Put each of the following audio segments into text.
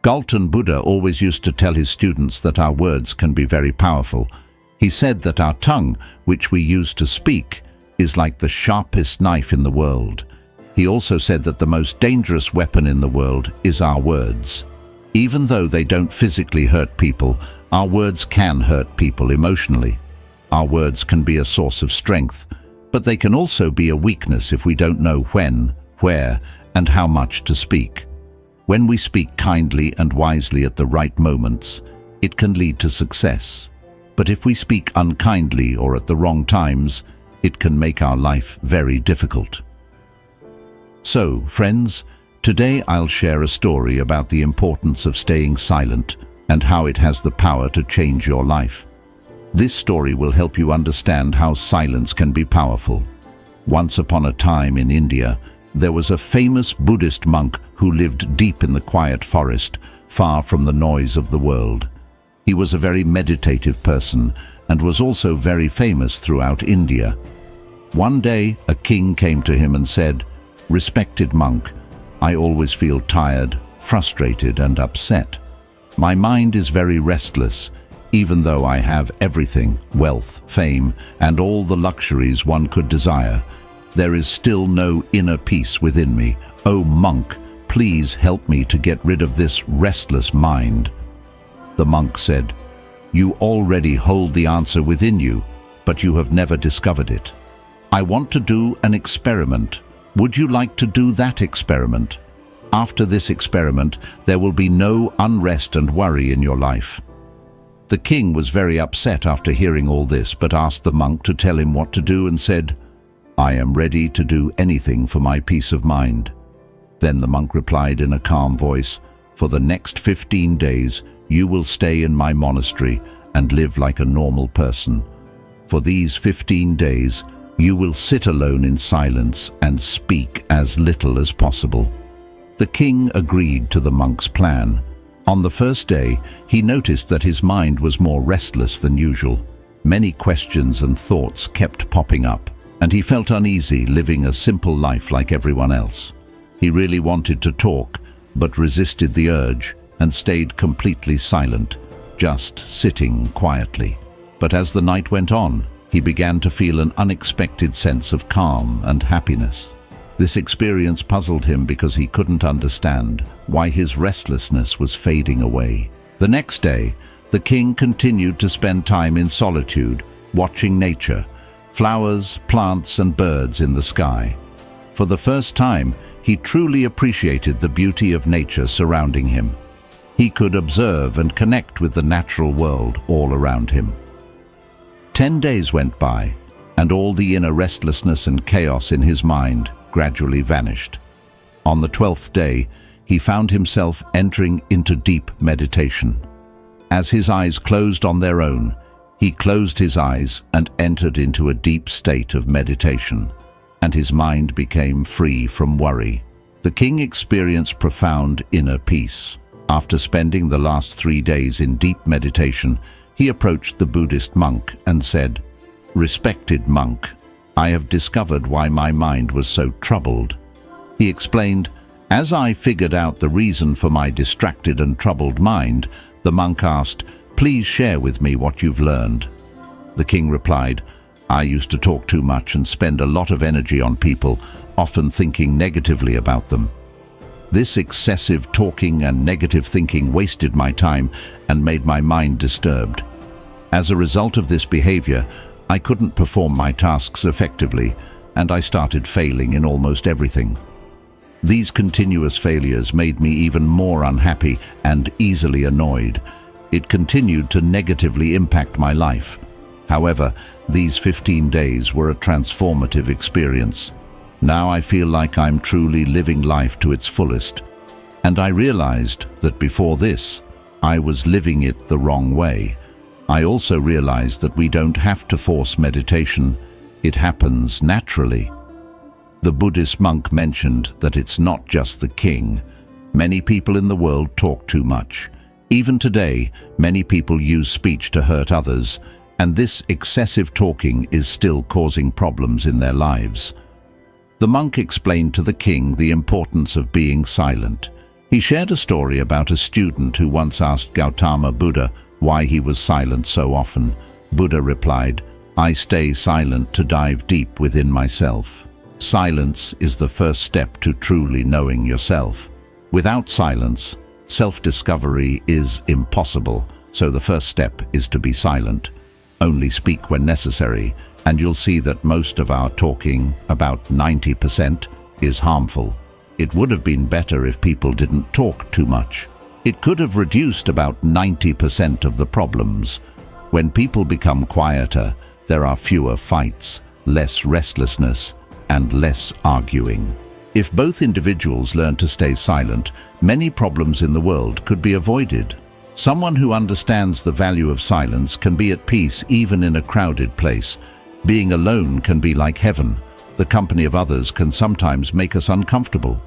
Galton Buddha always used to tell his students that our words can be very powerful. He said that our tongue, which we use to speak, is like the sharpest knife in the world. He also said that the most dangerous weapon in the world is our words. Even though they don't physically hurt people, our words can hurt people emotionally. Our words can be a source of strength, but they can also be a weakness if we don't know when, where, and how much to speak. When we speak kindly and wisely at the right moments, it can lead to success. But if we speak unkindly or at the wrong times, it can make our life very difficult. So, friends, today I'll share a story about the importance of staying silent and how it has the power to change your life. This story will help you understand how silence can be powerful. Once upon a time in India, there was a famous Buddhist monk who lived deep in the quiet forest, far from the noise of the world. He was a very meditative person and was also very famous throughout India. One day, a king came to him and said, "Respected monk, I always feel tired, frustrated, and upset. My mind is very restless. Even though I have everything, wealth, fame, and all the luxuries one could desire, there is still no inner peace within me. Oh monk, please help me to get rid of this restless mind." The monk said, "You already hold the answer within you, but you have never discovered it. I want to do an experiment. Would you like to do that experiment? After this experiment, there will be no unrest and worry in your life." The king was very upset after hearing all this, but asked the monk to tell him what to do and said, "I am ready to do anything for my peace of mind." Then the monk replied in a calm voice, "For the next 15 days, you will stay in my monastery and live like a normal person. For these 15 days, you will sit alone in silence and speak as little as possible." The king agreed to the monk's plan. On the first day, he noticed that his mind was more restless than usual. Many questions and thoughts kept popping up, and he felt uneasy living a simple life like everyone else. He really wanted to talk, but resisted the urge and stayed completely silent, just sitting quietly. But as the night went on, he began to feel an unexpected sense of calm and happiness. This experience puzzled him because he couldn't understand why his restlessness was fading away. The next day, the king continued to spend time in solitude, watching nature, flowers, plants, and birds in the sky. For the first time, he truly appreciated the beauty of nature surrounding him. He could observe and connect with the natural world all around him. 10 days went by, and all the inner restlessness and chaos in his mind gradually vanished. On the 12th day, he found himself entering into deep meditation. As his eyes closed on their own, he closed his eyes and entered into a deep state of meditation, and his mind became free from worry. The king experienced profound inner peace. After spending the last 3 days in deep meditation, he approached the Buddhist monk and said, "Respected monk, I have discovered why my mind was so troubled." He explained, "As I figured out the reason for my distracted and troubled mind," the monk asked, "Please share with me what you've learned." The king replied, "I used to talk too much and spend a lot of energy on people, often thinking negatively about them. This excessive talking and negative thinking wasted my time and made my mind disturbed. As a result of this behavior, I couldn't perform my tasks effectively, and I started failing in almost everything. These continuous failures made me even more unhappy and easily annoyed. It continued to negatively impact my life. However, these 15 days were a transformative experience. Now I feel like I'm truly living life to its fullest. And I realized that before this, I was living it the wrong way. I also realized that we don't have to force meditation. It happens naturally." The Buddhist monk mentioned that it's not just the king. Many people in the world talk too much. Even today, many people use speech to hurt others, and this excessive talking is still causing problems in their lives. The monk explained to the king the importance of being silent. He shared a story about a student who once asked Gautama Buddha why he was silent so often. Buddha replied, "I stay silent to dive deep within myself." Silence is the first step to truly knowing yourself. Without silence, self-discovery is impossible, so the first step is to be silent. Only speak when necessary, and you'll see that most of our talking, about 90%, is harmful. It would have been better if people didn't talk too much. It could have reduced about 90% of the problems. When people become quieter, there are fewer fights, less restlessness, and less arguing. If both individuals learn to stay silent, many problems in the world could be avoided. Someone who understands the value of silence can be at peace even in a crowded place. Being alone can be like heaven. The company of others can sometimes make us uncomfortable.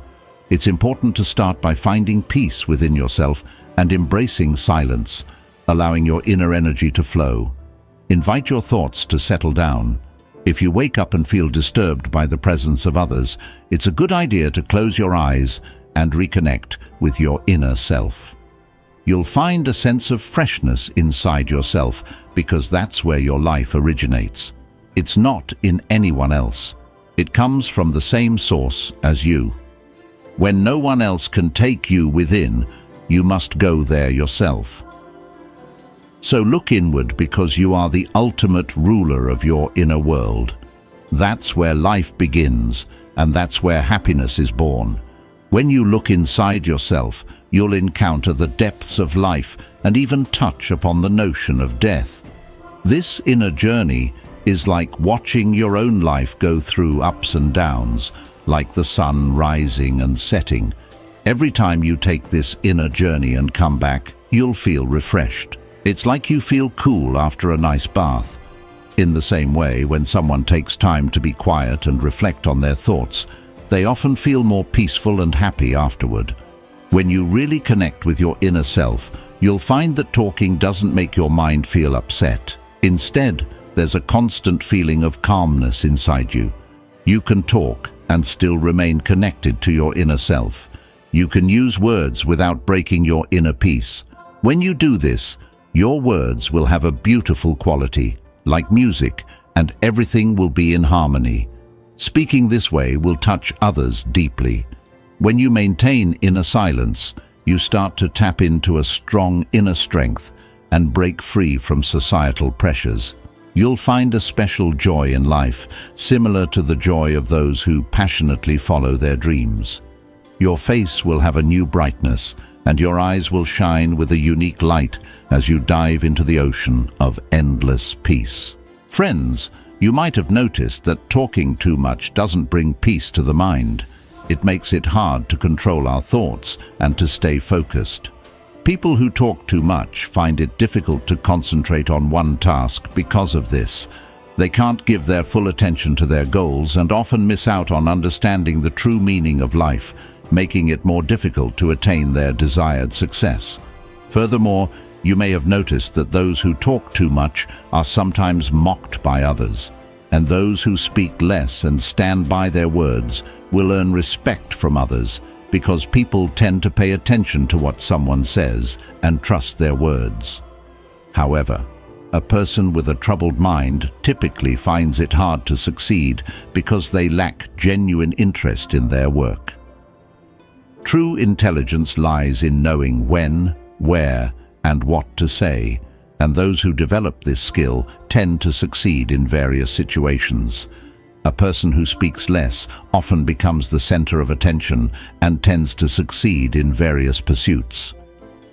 It's important to start by finding peace within yourself and embracing silence, allowing your inner energy to flow. Invite your thoughts to settle down. If you wake up and feel disturbed by the presence of others, it's a good idea to close your eyes and reconnect with your inner self. You'll find a sense of freshness inside yourself because that's where your life originates. It's not in anyone else. It comes from the same source as you. When no one else can take you within, you must go there yourself. So look inward because you are the ultimate ruler of your inner world. That's where life begins, and that's where happiness is born. When you look inside yourself, you'll encounter the depths of life and even touch upon the notion of death. This inner journey is like watching your own life go through ups and downs, like the sun rising and setting. Every time you take this inner journey and come back, you'll feel refreshed. It's like you feel cool after a nice bath. In the same way, when someone takes time to be quiet and reflect on their thoughts, they often feel more peaceful and happy afterward. When you really connect with your inner self, you'll find that talking doesn't make your mind feel upset. Instead, there's a constant feeling of calmness inside you. You can talk and still remain connected to your inner self. You can use words without breaking your inner peace. When you do this, your words will have a beautiful quality, like music, and everything will be in harmony. Speaking this way will touch others deeply. When you maintain inner silence, you start to tap into a strong inner strength and break free from societal pressures. You'll find a special joy in life, similar to the joy of those who passionately follow their dreams. Your face will have a new brightness, and your eyes will shine with a unique light as you dive into the ocean of endless peace. Friends, you might have noticed that talking too much doesn't bring peace to the mind. It makes it hard to control our thoughts and to stay focused. People who talk too much find it difficult to concentrate on one task because of this. They can't give their full attention to their goals and often miss out on understanding the true meaning of life, making it more difficult to attain their desired success. Furthermore, you may have noticed that those who talk too much are sometimes mocked by others, and those who speak less and stand by their words will earn respect from others because people tend to pay attention to what someone says and trust their words. However, a person with a troubled mind typically finds it hard to succeed because they lack genuine interest in their work. True intelligence lies in knowing when, where, and what to say, and those who develop this skill tend to succeed in various situations. A person who speaks less often becomes the center of attention and tends to succeed in various pursuits.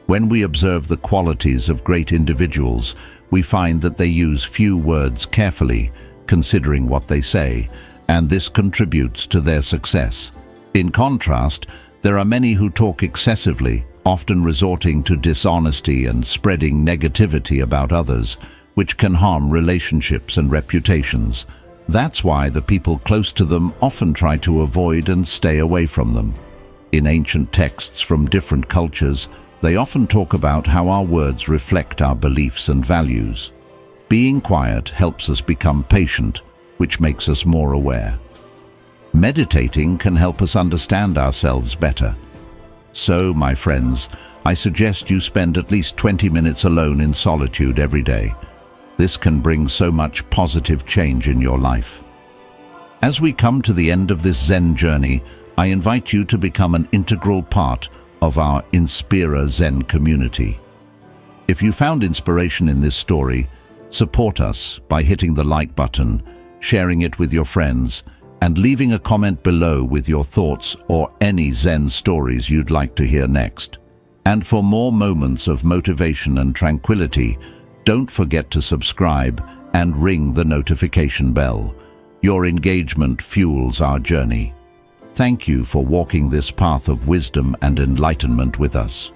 When we observe the qualities of great individuals, we find that they use few words carefully, considering what they say, and this contributes to their success. In contrast, there are many who talk excessively, often resorting to dishonesty and spreading negativity about others, which can harm relationships and reputations. That's why the people close to them often try to avoid and stay away from them. In ancient texts from different cultures, they often talk about how our words reflect our beliefs and values. Being quiet helps us become patient, which makes us more aware. Meditating can help us understand ourselves better. So, my friends, I suggest you spend at least 20 minutes alone in solitude every day. This can bring so much positive change in your life. As we come to the end of this Zen journey, I invite you to become an integral part of our Inspira Zen community. If you found inspiration in this story, support us by hitting the like button, sharing it with your friends, and leaving a comment below with your thoughts or any Zen stories you'd like to hear next. And for more moments of motivation and tranquility, don't forget to subscribe and ring the notification bell. Your engagement fuels our journey. Thank you for walking this path of wisdom and enlightenment with us.